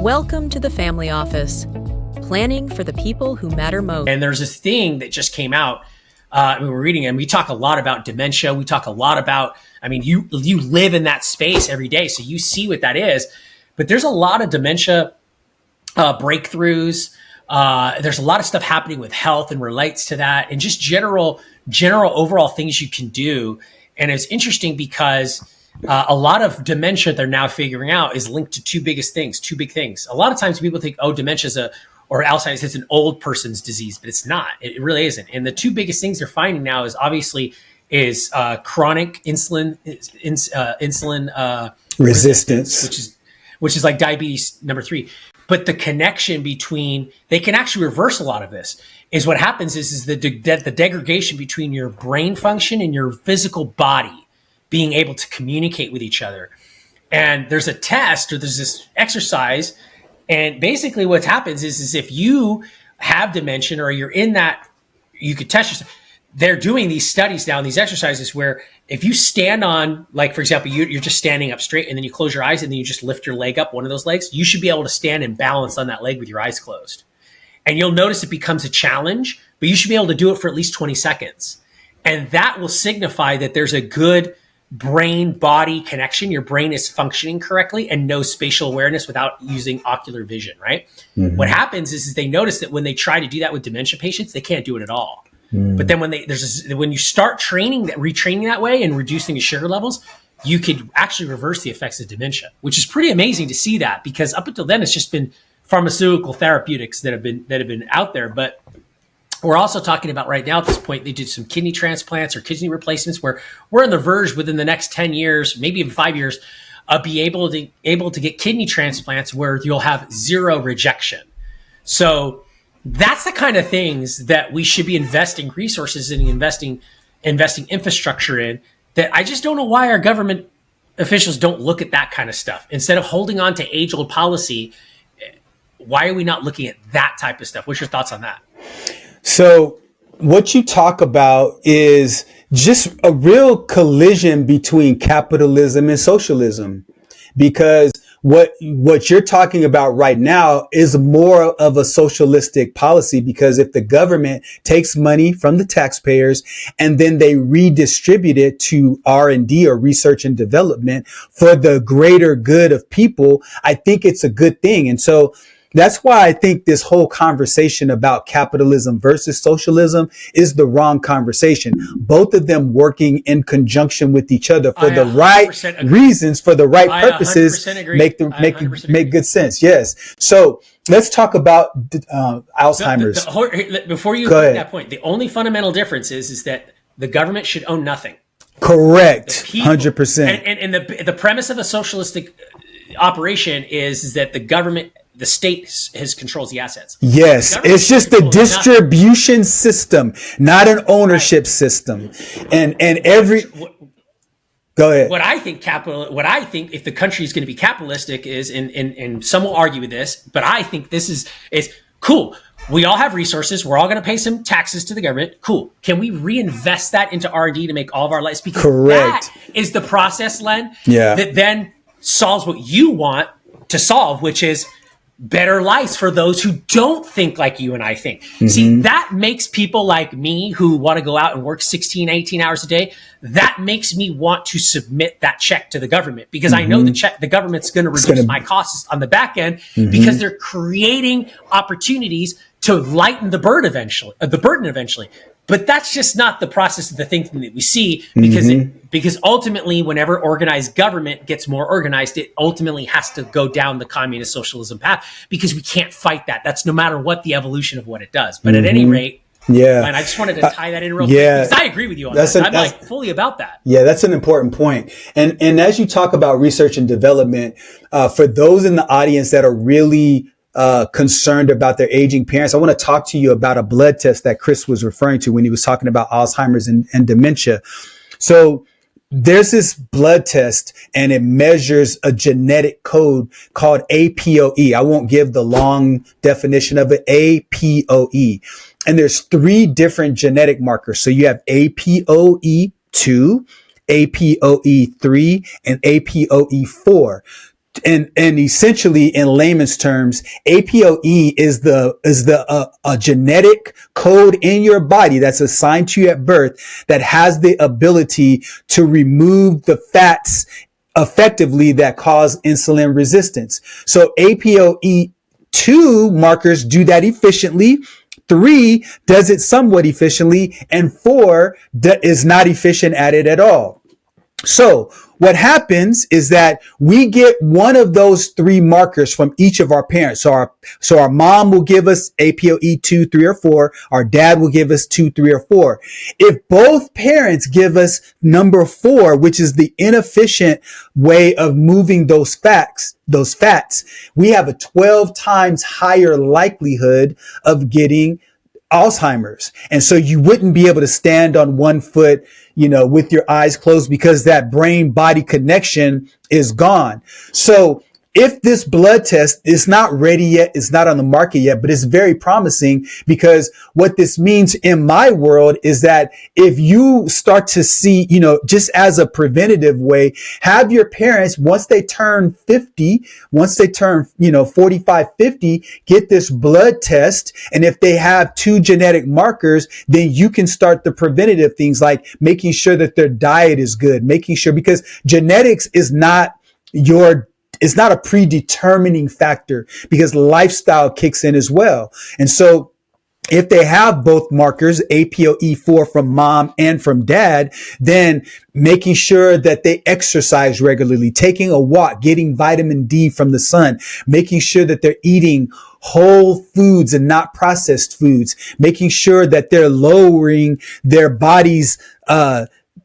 Welcome to the Family Office, planning for the people who matter most. And there's this thing that just came out. We were reading it, and we talk a lot about dementia. We talk a lot about, you live in that space every day, so you see what that is. But there's a lot of dementia breakthroughs. There's a lot of stuff happening with health and relates to that, and just general overall things you can do. And it's interesting because a lot of dementia they're now figuring out is linked to two big things. A lot of times people think, dementia or Alzheimer's is an old person's disease, but it's not. It really isn't. And the two biggest things they're finding now is obviously chronic insulin resistance, which is like diabetes number 3. But the connection between, they can actually reverse a lot of this. Is what happens is the degradation between your brain function and your physical body being able to communicate with each other. And there's a test, or there's this exercise, and basically what happens is if you have dementia or you're in that, you could test yourself. They're doing these studies now, these exercises where if you stand on, like, for example, you're just standing up straight and then you close your eyes and then you just lift your leg up, one of those legs, you should be able to stand and balance on that leg with your eyes closed. And you'll notice it becomes a challenge, but you should be able to do it for at least 20 seconds. And that will signify that there's a good brain-body connection. Your brain is functioning correctly and knows spatial awareness without using ocular vision, right? Mm-hmm. What happens is they notice that when they try to do that with dementia patients, they can't do it at all. Mm. But then when you start retraining that way and reducing the sugar levels, you could actually reverse the effects of dementia, which is pretty amazing to see that, because up until then it's just been pharmaceutical therapeutics that have been out there. But we're also talking about right now at this point, they did some kidney transplants or kidney replacements where we're on the verge within the next 10 years, maybe even 5 years, be able to get kidney transplants where you'll have zero rejection. So that's the kind of things that we should be investing resources in, investing infrastructure in, that I just don't know why our government officials don't look at that kind of stuff. Instead of holding on to age-old policy, why are we not looking at that type of stuff? What's your thoughts on that? So what you talk about is just a real collision between capitalism and socialism, because what you're talking about right now is more of a socialistic policy, because if the government takes money from the taxpayers and then they redistribute it to R&D or research and development for the greater good of people, I think it's a good thing. And so that's why I think this whole conversation about capitalism versus socialism is the wrong conversation. Both of them working in conjunction with each other for the right reasons, for the right purposes, make good sense. Yes. So let's talk about Alzheimer's. Before you make that point, the only fundamental difference is that the government should own nothing. Correct. 100%. And the premise of a socialistic operation is that the state controls the assets. Yes, it's just a distribution system, not an ownership system. And go ahead. What I think if the country is going to be capitalistic is, and some will argue with this, but I think this is cool. We all have resources. We're all going to pay some taxes to the government. Cool. Can we reinvest that into R&D to make all of our lives? Because correct. That is the process, Len, yeah, that then solves what you want to solve, which is better lives for those who don't think like you and I think. Mm-hmm. See, that makes people like me who want to go out and work 16, 18 hours a day, that makes me want to submit that check to the government, because I know the government's going to reduce my costs on the back end, because they're creating opportunities to lighten the burden eventually. But that's just not the process of the thinking that we see, because ultimately, whenever organized government gets more organized, it ultimately has to go down the communist socialism path, because we can't fight that. That's no matter what the evolution of what it does. But at any rate, yeah, and I just wanted to tie that in real quick, because I agree with you on that. I'm like fully about that. Yeah, that's an important point. And as you talk about research and development, for those in the audience that are really concerned about their aging parents, I want to talk to you about a blood test that Chris was referring to when he was talking about Alzheimer's and dementia. So there's this blood test, and it measures a genetic code called APOE. I won't give the long definition of it, APOE. And there's 3 different genetic markers. So you have APOE2, APOE3, and APOE4. and essentially in layman's terms, APOE is a genetic code in your body that's assigned to you at birth that has the ability to remove the fats effectively that cause insulin resistance. So APOE2 markers do that efficiently. 3 does it somewhat efficiently, and 4 is not efficient at it at all. So what happens is that we get one of those 3 markers from each of our parents. So our mom will give us APOE 2, 3, or 4. Our dad will give us 2, 3, or 4. If both parents give us number 4, which is the inefficient way of moving those fats, we have a 12 times higher likelihood of getting Alzheimer's. And so you wouldn't be able to stand on one foot, with your eyes closed because that brain body connection is gone. So if this blood test is not ready yet, it's not on the market yet, but it's very promising, because what this means in my world is that if you start to see, just as a preventative way, have your parents, once they turn 50, 45, 50, get this blood test. And if they have 2 genetic markers, then you can start the preventative things like making sure that their diet is good, making sure, because genetics is not it's not a predetermining factor, because lifestyle kicks in as well. And so if they have both markers, APOE4 from mom and from dad, then making sure that they exercise regularly, taking a walk, getting vitamin D from the sun, making sure that they're eating whole foods and not processed foods, making sure that they're lowering their body's,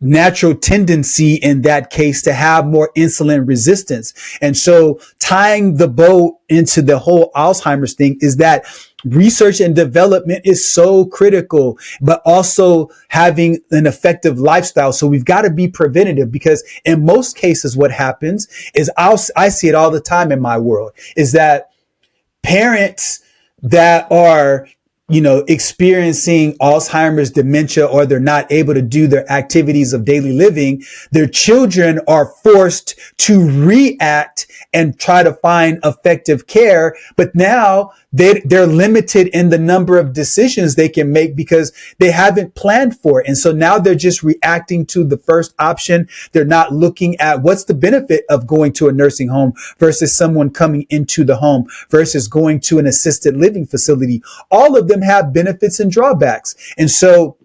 natural tendency in that case to have more insulin resistance. And so tying the bow into the whole Alzheimer's thing is that research and development is so critical, but also having an effective lifestyle. So we've got to be preventative, because in most cases, what happens is I see it all the time in my world, is that parents that are experiencing Alzheimer's, dementia, or they're not able to do their activities of daily living, their children are forced to react and try to find effective care. But now they're limited in the number of decisions they can make because they haven't planned for it. And so now they're just reacting to the first option. They're not looking at what's the benefit of going to a nursing home versus someone coming into the home versus going to an assisted living facility. All of them have benefits and drawbacks. And so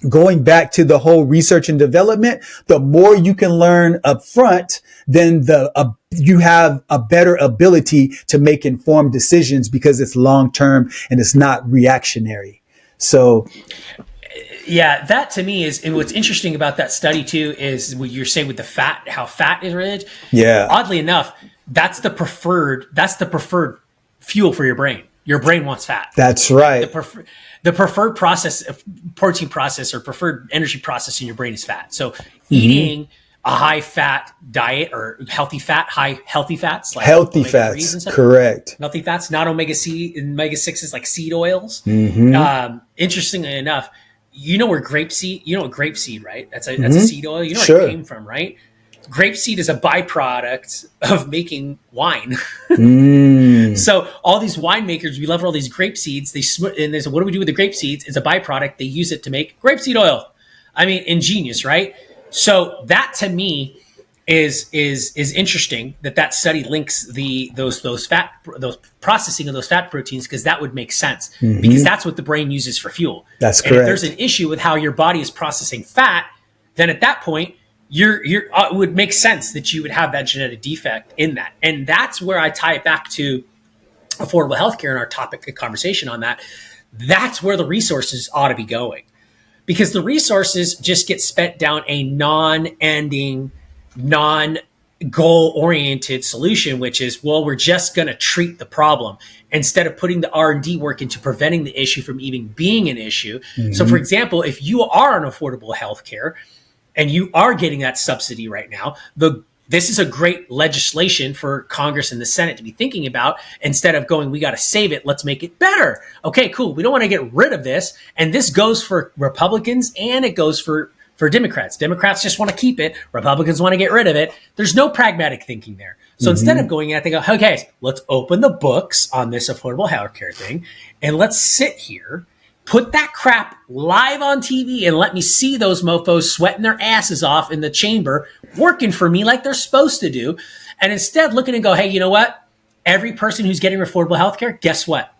going back to the whole research and development, the more you can learn up front, then you have a better ability to make informed decisions, because it's long term and it's not reactionary. So yeah, that to me is, and what's interesting about that study too is what you're saying with the fat, how fat is rich. Yeah. Oddly enough, that's the preferred fuel for your brain. Your brain wants fat. That's right. The preferred process, protein process, or preferred energy process in your brain is fat. So eating a high fat diet, or healthy fats, like healthy fats, correct. Healthy fats, not omega 6s like seed oils. Interestingly enough, you know what grapeseed, right? That's a seed oil. You know where it came from, right? Grapeseed is a byproduct of making wine. So all these winemakers, we love all these grape seeds. And they say, what do we do with the grape seeds? It's a byproduct. They use it to make grapeseed oil. I mean, ingenious, right? So that to me is interesting that study links those processing of those fat proteins, because that would make sense, because that's what the brain uses for fuel. That's correct. And if there's an issue with how your body is processing fat, then at that point, it would make sense that you would have that genetic defect in that. And that's where I tie it back to affordable healthcare and our topic of conversation on that. That's where the resources ought to be going, because the resources just get spent down a non-ending, non-goal-oriented solution, which is, well, we're just going to treat the problem instead of putting the R&D work into preventing the issue from even being an issue. So, for example, if you are on affordable healthcare, and you are getting that subsidy right now, this is a great legislation for Congress and the Senate to be thinking about. Instead of going, we got to save it, let's make it better. Okay, cool. We don't want to get rid of this. And this goes for Republicans and it goes for Democrats. Democrats just want to keep it. Republicans want to get rid of it. There's no pragmatic thinking there. So instead of going at, they go, okay, let's open the books on this affordable healthcare thing, and let's sit here, put that crap live on TV, and let me see those mofos sweating their asses off in the chamber, working for me like they're supposed to do. And instead looking and go, hey, you know what? Every person who's getting affordable healthcare, guess what?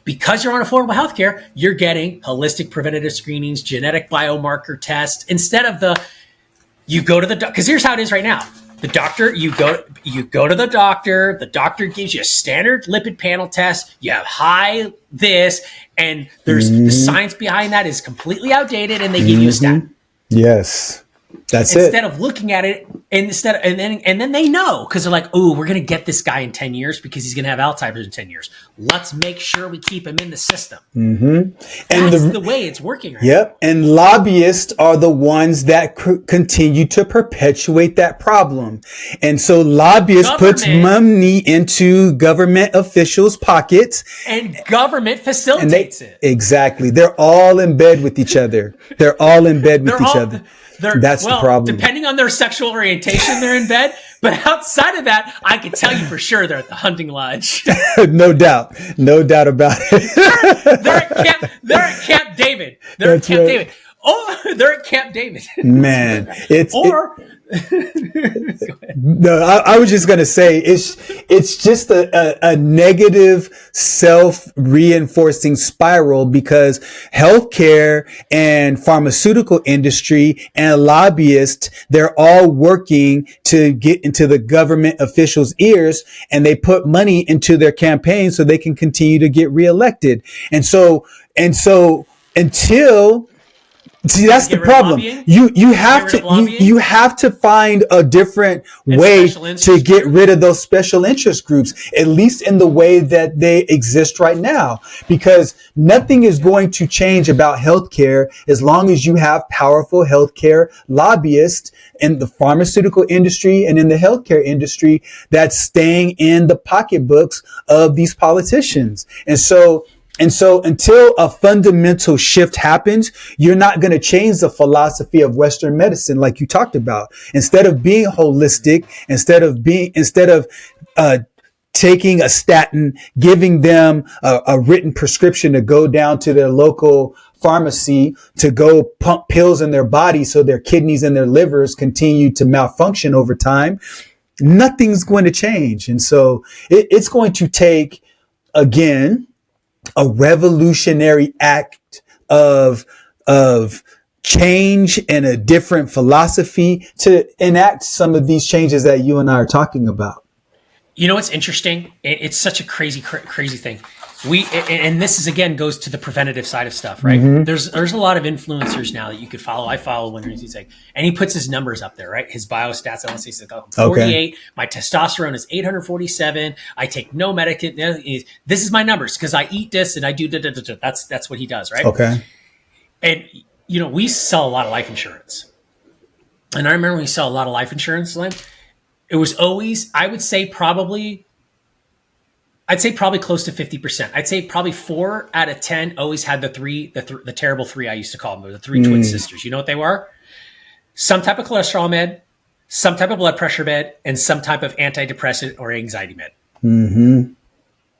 Because you're on affordable healthcare, you're getting holistic preventative screenings, genetic biomarker tests, instead of you go to the doctor. Because here's how it is right now. The doctor, you go to the doctor gives you a standard lipid panel test, you have high this, and there's the science behind that is completely outdated, and they give you a statin. Yes. That's instead of looking at it, and then they know, because they're like, oh, we're going to get this guy in 10 years because he's going to have Alzheimer's in 10 years. Let's make sure we keep him in the system. And that's the way it's working right now. And lobbyists are the ones that continue to perpetuate that problem. And so lobbyists puts money into government officials' pockets. And government facilitates it. Exactly. They're all in bed with each other. That's the problem. Depending on their sexual orientation, they're in bed. But outside of that, I can tell you for sure they're at the hunting lodge. No doubt about it. They're at Camp David. They're at Camp David. Man, no, I was just going to say it's just a negative self-reinforcing spiral, because healthcare and pharmaceutical industry and lobbyists, they're all working to get into the government officials' ears, and they put money into their campaigns so they can continue to get reelected. And so until See, that's the problem. You have to find a different way to get rid of those special interest groups, at least in the way that they exist right now, because nothing is going to change about healthcare as long as you have powerful healthcare lobbyists in the pharmaceutical industry and in the healthcare industry that's staying in the pocketbooks of these politicians. And so until a fundamental shift happens, you're not going to change the philosophy of Western medicine, like you talked about. Instead of being holistic, instead of taking a statin, giving them a written prescription to go down to their local pharmacy to go pump pills in their body so their kidneys and their livers continue to malfunction over time, nothing's going to change. And so it's going to take, again, a revolutionary act of change and a different philosophy to enact some of these changes that you and I are talking about. You know what's interesting? It's such a crazy thing. And this is, again, goes to the preventative side of stuff, right? Mm-hmm. There's a lot of influencers now that you could follow. I follow one who's like, and he puts his numbers up there, right? His biostats. I want to say, I'm 48. Okay. My testosterone is 847. I take no medicine. This is my numbers because I eat this and I do. That's what he does, right? Okay. And we sell a lot of life insurance, and I remember when we sell a lot of life insurance, it was always, I'd say probably close to 50%. I'd say probably 4 out of 10 always had the terrible three, I used to call them, the three twin sisters. You know what they were? Some type of cholesterol med, some type of blood pressure med, and some type of antidepressant or anxiety med. Mm-hmm.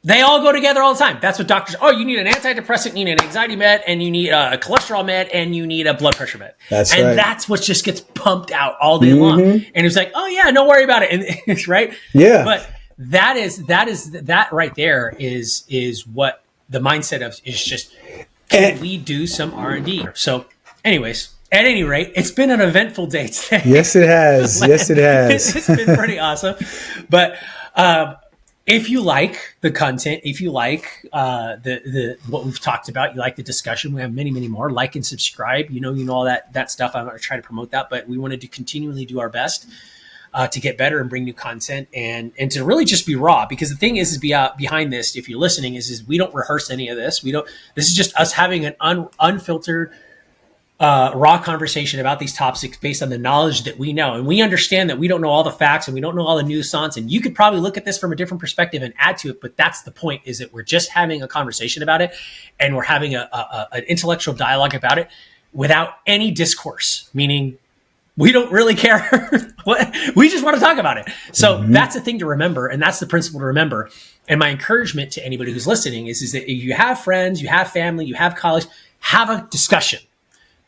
They all go together all the time. That's what doctors, you need an antidepressant, you need an anxiety med, and you need a cholesterol med, and you need a blood pressure med. That's what just gets pumped out all day long. And it's like, oh yeah, don't worry about it. And it's right. Yeah. But that right there is what the mindset of is just, can we do some R&D? So anyways, at any rate, it's been an eventful day today. Yes, it has. Yes, it has. It's been pretty awesome. But if you like the content, if you like the what we've talked about, you like the discussion, we have many, many more. Like and subscribe. You know all that stuff. I'm not trying to promote that, but we wanted to continually do our best to get better and bring new content and to really just be raw. Because the thing is behind this, if you're listening, is we don't rehearse any of this. This is just us having an unfiltered, raw conversation about these topics based on the knowledge that we know. And we understand that we don't know all the facts and we don't know all the nuance. And you could probably look at this from a different perspective and add to it. But that's the point, is that we're just having a conversation about it, and we're having an intellectual dialogue about it without any discourse, meaning We don't really care. We just want to talk about it. So that's a thing to remember. And that's the principle to remember. And my encouragement to anybody who's listening is that if you have friends, you have family, you have colleagues, have a discussion.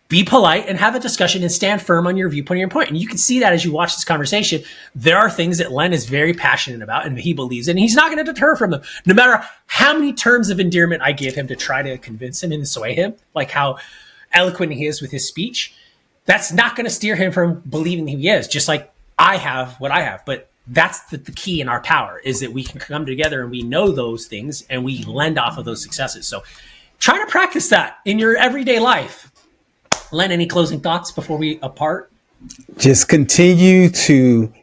Be polite and have a discussion and stand firm on your viewpoint and your point. And you can see that as you watch this conversation. There are things that Len is very passionate about and he believes in. And he's not going to deter from them. No matter how many terms of endearment I give him to try to convince him and sway him, like how eloquent he is with his speech, that's not going to steer him from believing who he is, just like I have what I have. But that's the key in our power, is that we can come together and we know those things and we lend off of those successes. So try to practice that in your everyday life. Len, any closing thoughts before we part? Just continue to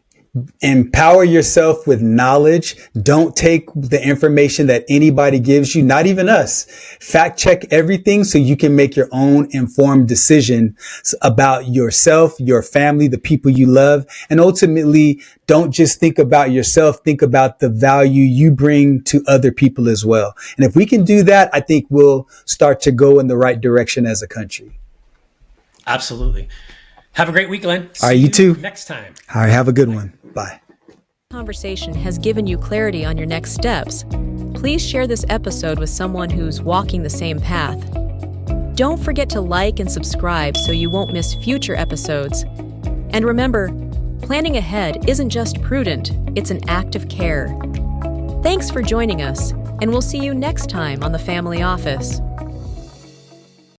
empower yourself with knowledge. Don't take the information that anybody gives you, not even us. Fact check everything so you can make your own informed decision about yourself, your family, the people you love. And ultimately, don't just think about yourself. Think about the value you bring to other people as well. And if we can do that, I think we'll start to go in the right direction as a country. Absolutely. Have a great week, Len. All right, you too. Next time. All right, have a good one. Bye. Conversation has given you clarity on your next steps. Please share this episode with someone who's walking the same path. Don't forget to like and subscribe so you won't miss future episodes. And remember, planning ahead isn't just prudent, it's an act of care. Thanks for joining us, and we'll see you next time on The Family Office.